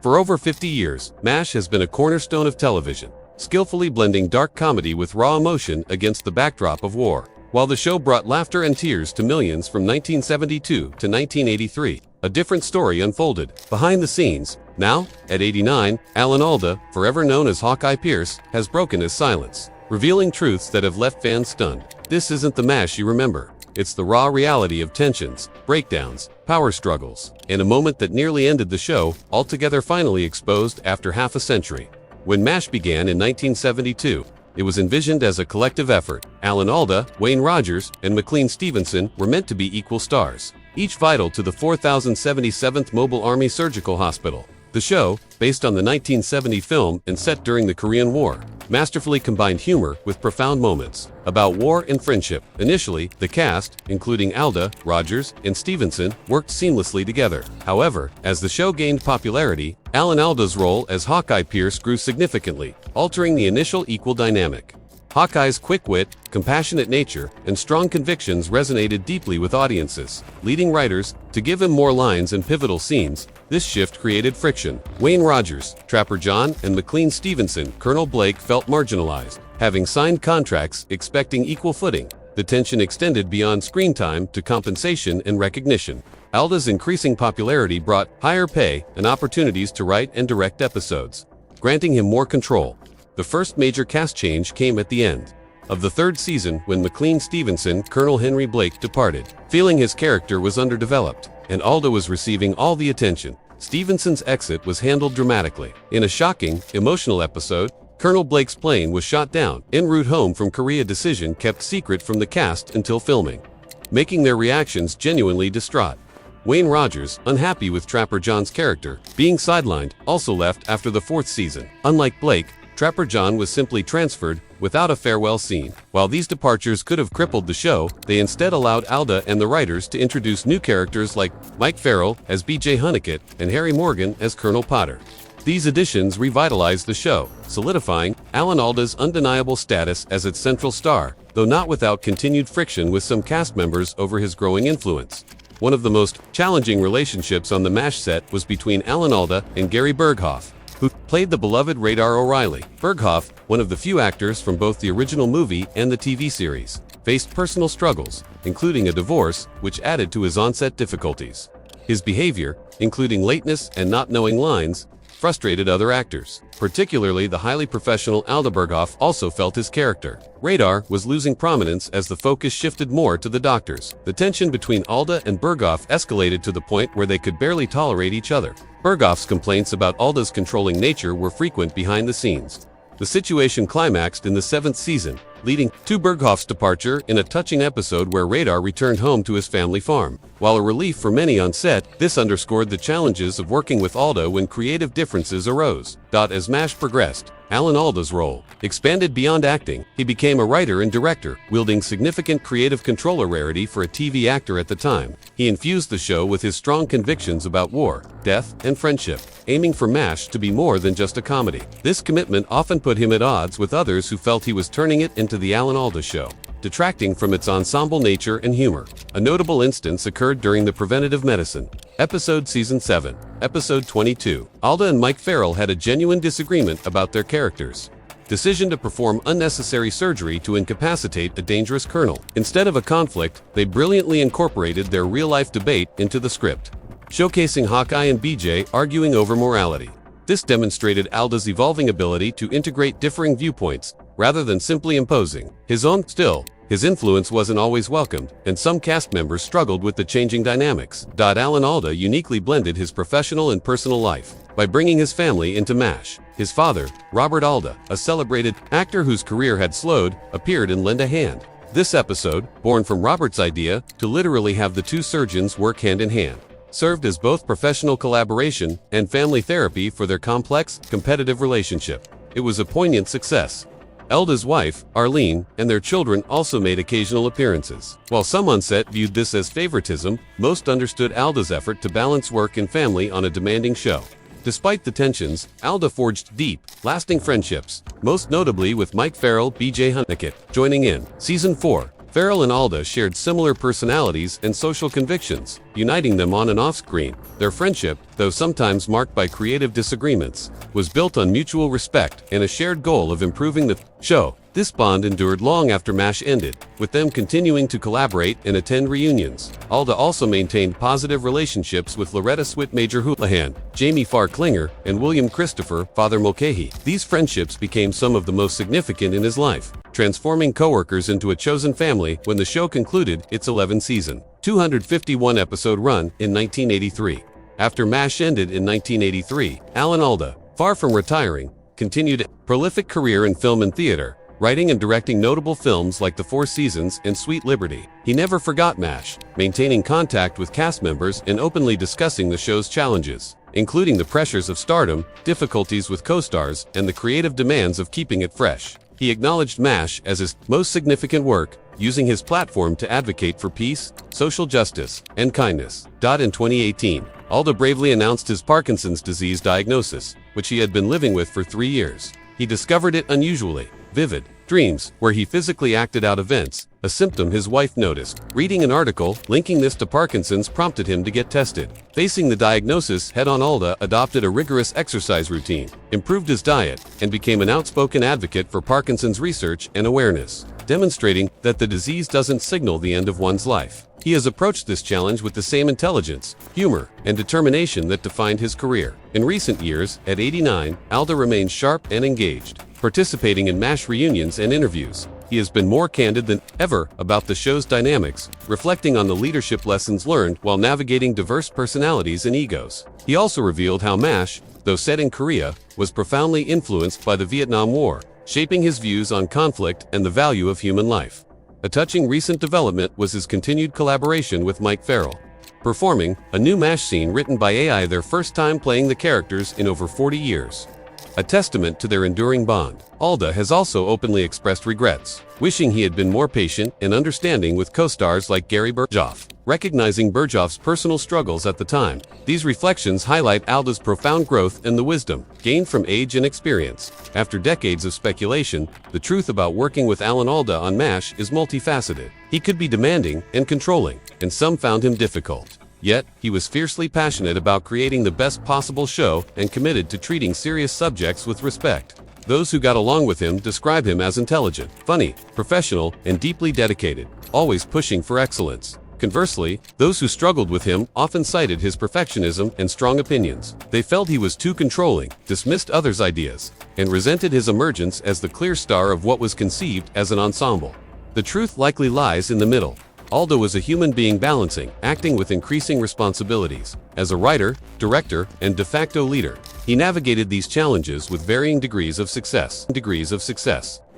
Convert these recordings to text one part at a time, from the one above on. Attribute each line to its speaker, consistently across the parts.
Speaker 1: For over 50 years, MASH has been a cornerstone of television, skillfully blending dark comedy with raw emotion against the backdrop of war. While the show brought laughter and tears to millions from 1972 to 1983, a different story unfolded behind the scenes. Now, at 89, Alan Alda, forever known as Hawkeye Pierce, has broken his silence, revealing truths that have left fans stunned. This isn't the MASH you remember. It's the raw reality of tensions, breakdowns, power struggles, and a moment that nearly ended the show, altogether finally exposed after half a century. When MASH began in 1972, it was envisioned as a collective effort. Alan Alda, Wayne Rogers, and McLean Stevenson were meant to be equal stars, each vital to the 4077th Mobile Army Surgical Hospital. The show, based on the 1970 film and set during the Korean War, masterfully combined humor with profound moments about war and friendship. Initially, the cast, including Alda, Rogers, and Stevenson, worked seamlessly together. However, as the show gained popularity, Alan Alda's role as Hawkeye Pierce grew significantly, altering the initial equal dynamic. Hawkeye's quick wit, compassionate nature, and strong convictions resonated deeply with audiences, leading writers to give him more lines and pivotal scenes. This shift created friction. Wayne Rogers, Trapper John, and McLean Stevenson, Colonel Blake, felt marginalized, having signed contracts expecting equal footing. The tension extended beyond screen time to compensation and recognition. Alda's increasing popularity brought higher pay and opportunities to write and direct episodes, granting him more control. The first major cast change came at the end of the third season when McLean Stevenson, Colonel Henry Blake, departed, feeling his character was underdeveloped, and Alda was receiving all the attention. Stevenson's exit was handled dramatically. In a shocking, emotional episode, Colonel Blake's plane was shot down en route home from Korea. Decision kept secret from the cast until filming, making their reactions genuinely distraught. Wayne Rogers, unhappy with Trapper John's character being sidelined, also left after the fourth season. Unlike Blake, Trapper John was simply transferred without a farewell scene. While these departures could have crippled the show, they instead allowed Alda and the writers to introduce new characters like Mike Farrell as B.J. Hunnicutt and Harry Morgan as Colonel Potter. These additions revitalized the show, solidifying Alan Alda's undeniable status as its central star, though not without continued friction with some cast members over his growing influence. One of the most challenging relationships on the MASH set was between Alan Alda and Gary Berghoff, who played the beloved Radar O'Reilly. Berghoff, one of the few actors from both the original movie and the TV series, faced personal struggles, including a divorce, which added to his on-set difficulties. His behavior, including lateness and not knowing lines, frustrated other actors. Particularly the highly professional Alda. Berghoff also felt his character, Radar, was losing prominence as the focus shifted more to the doctors. The tension between Alda and Berghoff escalated to the point where they could barely tolerate each other. Berghoff's complaints about Alda's controlling nature were frequent behind the scenes. The situation climaxed in the seventh season, leading to Berghoff's departure in a touching episode where Radar returned home to his family farm. While a relief for many on set, this underscored the challenges of working with Alda when creative differences arose. As MASH progressed, Alan Alda's role expanded beyond acting. He became a writer and director, wielding significant creative control, a rarity for a TV actor at the time. He infused the show with his strong convictions about war, death, and friendship, aiming for MASH to be more than just a comedy. This commitment often put him at odds with others who felt he was turning it into the Alan Alda Show, detracting from its ensemble nature and humor. A notable instance occurred during the Preventative Medicine episode, Season 7, Episode 22. Alda and Mike Farrell had a genuine disagreement about their characters' decision to perform unnecessary surgery to incapacitate a dangerous colonel. Instead of a conflict, they brilliantly incorporated their real-life debate into the script, showcasing Hawkeye and BJ arguing over morality. This demonstrated Alda's evolving ability to integrate differing viewpoints rather than simply imposing his own. Still, his influence wasn't always welcomed, and some cast members struggled with the changing dynamics. Alan Alda uniquely blended his professional and personal life by bringing his family into MASH. His father, Robert Alda, a celebrated actor whose career had slowed, appeared in Lend a Hand. This episode, born from Robert's idea to literally have the two surgeons work hand in hand, served as both professional collaboration and family therapy for their complex, competitive relationship. It was a poignant success. Alda's wife, Arlene, and their children also made occasional appearances. While some on set viewed this as favoritism, most understood Alda's effort to balance work and family on a demanding show. Despite the tensions, Alda forged deep, lasting friendships, most notably with Mike Farrell, B.J. Hunnicutt, joining in Season 4, Farrell and Alda shared similar personalities and social convictions, uniting them on and off-screen. Their friendship, though sometimes marked by creative disagreements, was built on mutual respect and a shared goal of improving the show. This bond endured long after MASH ended, with them continuing to collaborate and attend reunions. Alda also maintained positive relationships with Loretta Swit, Major Houlihan, Jamie Farr Klinger, and William Christopher, Father Mulcahy. These friendships became some of the most significant in his life, transforming co-workers into a chosen family when the show concluded its 11-season, 251-episode run in 1983. After MASH ended in 1983, Alan Alda, far from retiring, continued a prolific career in film and theater, writing and directing notable films like The Four Seasons and Sweet Liberty. He never forgot MASH, maintaining contact with cast members and openly discussing the show's challenges, including the pressures of stardom, difficulties with co-stars, and the creative demands of keeping it fresh. He acknowledged MASH as his most significant work, using his platform to advocate for peace, social justice, and kindness. In 2018, Alda bravely announced his Parkinson's disease diagnosis, which he had been living with for 3 years. He discovered it unusually vivid dreams, where he physically acted out events, a symptom his wife noticed. Reading an article linking this to Parkinson's prompted him to get tested. Facing the diagnosis head-on, Alda adopted a rigorous exercise routine, improved his diet, and became an outspoken advocate for Parkinson's research and awareness, demonstrating that the disease doesn't signal the end of one's life. He has approached this challenge with the same intelligence, humor, and determination that defined his career. In recent years, at 89, Alda remains sharp and engaged, participating in MASH reunions and interviews. He has been more candid than ever about the show's dynamics, reflecting on the leadership lessons learned while navigating diverse personalities and egos. He also revealed how MASH, though set in Korea, was profoundly influenced by the Vietnam War, shaping his views on conflict and the value of human life. A touching recent development was his continued collaboration with Mike Farrell, performing a new MASH scene written by AI, their first time playing the characters in over 40 years. A testament to their enduring bond. Alda has also openly expressed regrets, wishing he had been more patient and understanding with co-stars like Gary Berghoff. Recognizing Berghoff's personal struggles at the time, these reflections highlight Alda's profound growth and the wisdom gained from age and experience. After decades of speculation, the truth about working with Alan Alda on MASH is multifaceted. He could be demanding and controlling, and some found him difficult. Yet, he was fiercely passionate about creating the best possible show and committed to treating serious subjects with respect. Those who got along with him describe him as intelligent, funny, professional, and deeply dedicated, always pushing for excellence. Conversely, those who struggled with him often cited his perfectionism and strong opinions. They felt he was too controlling, dismissed others' ideas, and resented his emergence as the clear star of what was conceived as an ensemble. The truth likely lies in the middle. Alda was a human being balancing, acting with increasing responsibilities. As a writer, director, and de facto leader, he navigated these challenges with varying degrees of success.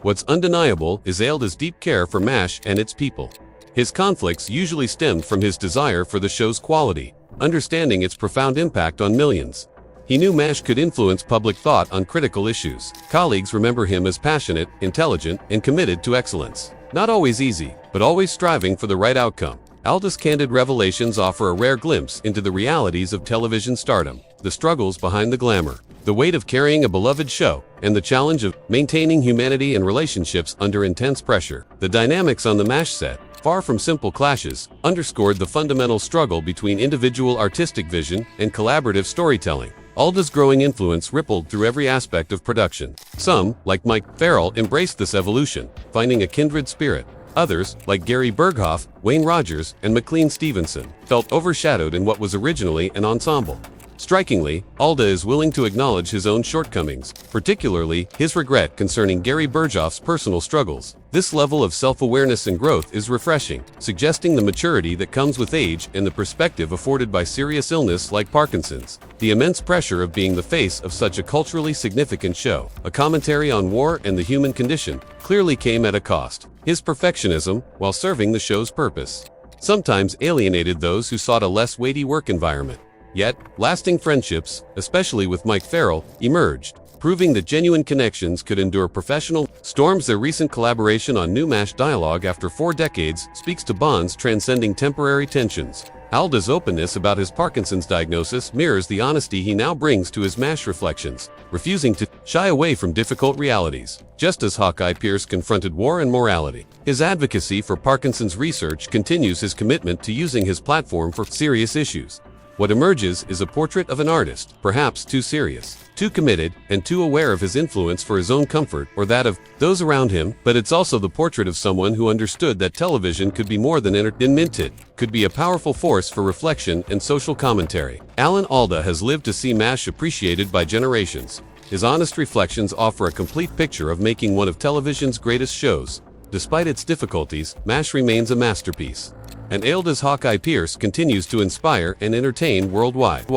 Speaker 1: What's undeniable is Alda's deep care for MASH and its people. His conflicts usually stemmed from his desire for the show's quality, understanding its profound impact on millions. He knew MASH could influence public thought on critical issues. Colleagues remember him as passionate, intelligent, and committed to excellence. Not always easy, but always striving for the right outcome. Alda's candid revelations offer a rare glimpse into the realities of television stardom, the struggles behind the glamour, the weight of carrying a beloved show, and the challenge of maintaining humanity and relationships under intense pressure. The dynamics on the MASH set, far from simple clashes, underscored the fundamental struggle between individual artistic vision and collaborative storytelling. Alda's growing influence rippled through every aspect of production. Some, like Mike Farrell, embraced this evolution, finding a kindred spirit. Others, like Gary Berghoff, Wayne Rogers, and McLean Stevenson, felt overshadowed in what was originally an ensemble. Strikingly, Alda is willing to acknowledge his own shortcomings, particularly his regret concerning Gary Berghoff's personal struggles. This level of self-awareness and growth is refreshing, suggesting the maturity that comes with age and the perspective afforded by serious illness like Parkinson's. The immense pressure of being the face of such a culturally significant show, a commentary on war and the human condition, clearly came at a cost. His perfectionism, while serving the show's purpose, sometimes alienated those who sought a less weighty work environment. Yet, lasting friendships, especially with Mike Farrell, emerged, proving that genuine connections could endure professional storms. Their recent collaboration on new MASH dialogue after 4 decades speaks to bonds transcending temporary tensions. Alda's openness about his Parkinson's diagnosis mirrors the honesty he now brings to his MASH reflections, refusing to shy away from difficult realities. Just as Hawkeye Pierce confronted war and morality, his advocacy for Parkinson's research continues his commitment to using his platform for serious issues. What emerges is a portrait of an artist, perhaps too serious, too committed, and too aware of his influence for his own comfort or that of those around him, but it's also the portrait of someone who understood that television could be more than entertainment, could be a powerful force for reflection and social commentary. Alan Alda has lived to see MASH appreciated by generations. His honest reflections offer a complete picture of making one of television's greatest shows. Despite its difficulties, MASH remains a masterpiece. And Alda's Hawkeye Pierce continues to inspire and entertain worldwide.